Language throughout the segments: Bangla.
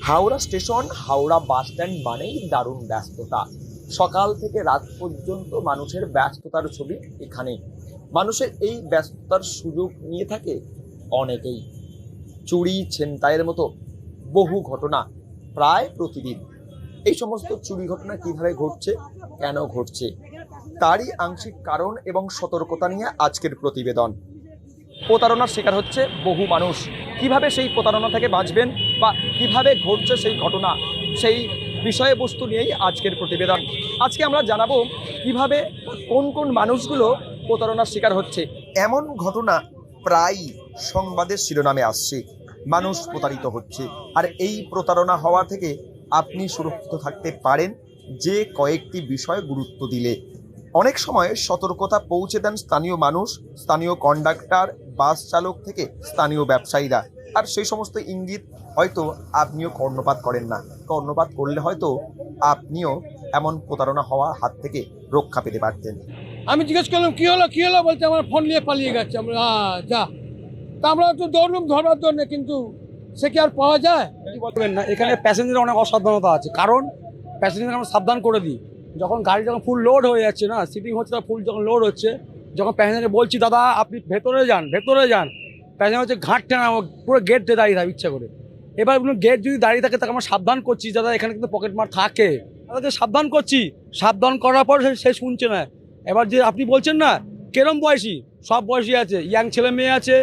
Howrah station, Howrah bus stand মানেই দারুণ ব্যস্ততা। সকাল থেকে রাত পর্যন্ত মানুষের ব্যস্ততার ছবি এখানে। মানুষের এই ব্যস্ততার সুযোগ নিয়ে থাকে অনেকেই। চুরি ছিনতাইয়ের মতো বহু ঘটনা প্রায় প্রতিদিন। এই সমস্ত চুরি ঘটনা কিভাবে ঘটছে, কেন ঘটছে, তারই আংশিক কারণ এবং সতর্কতা নিয়ে আজকের প্রতিবেদন। প্রতারণার শিকার হচ্ছে বহু মানুষ। কিভাবে সেই প্রতারণা থেকে বাঁচবেন বা কিভাবে ঘটছে সেই ঘটনা, সেই বিষয়বস্তু নিয়েই আজকের প্রতিবেদন। আজকে আমরা জানাবো কিভাবে কোন কোন মানুষগুলো প্রতারণার শিকার হচ্ছে। এমন ঘটনা প্রায়ই সংবাদের শিরোনামে আসছে। মানুষ প্রতারিত হচ্ছে, আর এই প্রতারণা হওয়া থেকে আপনি সুরক্ষিত থাকতে পারেন যে কয়েকটি বিষয় গুরুত্ব দিলে। অনেক সময় সতর্কতা পৌঁছে দেন স্থানীয় মানুষ, স্থানীয় কন্ডাক্টর, বাস চালক থেকে স্থানীয় ব্যবসায়ীরা। আর সেই সমস্ত ইঙ্গিত হয়তো আপনিও কর্ণপাত করেন না। কর্ণপাত করলে হয়তো আপনিও এমন প্রতারণা হওয়ার হাত থেকে রক্ষা পেতে পারতেন। আমি জিজ্ঞেস করলাম কি হলো বলতে আমার ফোন নিয়ে পালিয়ে গেছে। আমরা যা তা আমরা একটু দৌড়লাম ধরার জন্য, কিন্তু সে কি আর পাওয়া যায়? বলবেন না, এখানে প্যাসেঞ্জার অনেক অসাবধানতা আছে। কারণ প্যাসেঞ্জার আমরা সাবধান করে দিই, যখন গাড়ি যখন ফুল লোড হয়ে যাচ্ছে না, সিটিং হচ্ছে, ফুল যখন লোড হচ্ছে, যখন প্যাসেঞ্জারকে বলছি দাদা আপনি ভেতরে যান, প্যাসেঞ্জার হচ্ছে ঘাট টেনা পুরো গেটে দাঁড়িয়ে থাকে ইচ্ছা করে। এবার গেট যদি দাঁড়িয়ে থাকে তাকে আমরা সাবধান করছি, দাদা এখানে কিন্তু পকেট মার থাকে, তাদেরকে সাবধান করছি। সাবধান করার পর সে শুনছে না। এবার যে আপনি বলছেন না কেরম বয়সী, সব বয়সী আছে, ইয়াং ছেলে মেয়ে আছে,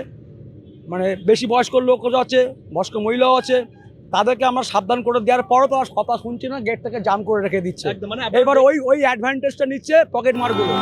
মানে বেশি বয়স্ক লোক আছে, বয়স্ক মহিলাও আছে। তাদেরকে আমরা সাবধান করে দেওয়ার পরও তো আর কথা শুনছে না, গেট থেকে জাম করে রেখে দিচ্ছে। এবার ওই অ্যাডভান্টেজটা নিচ্ছে পকেট মারগুলো।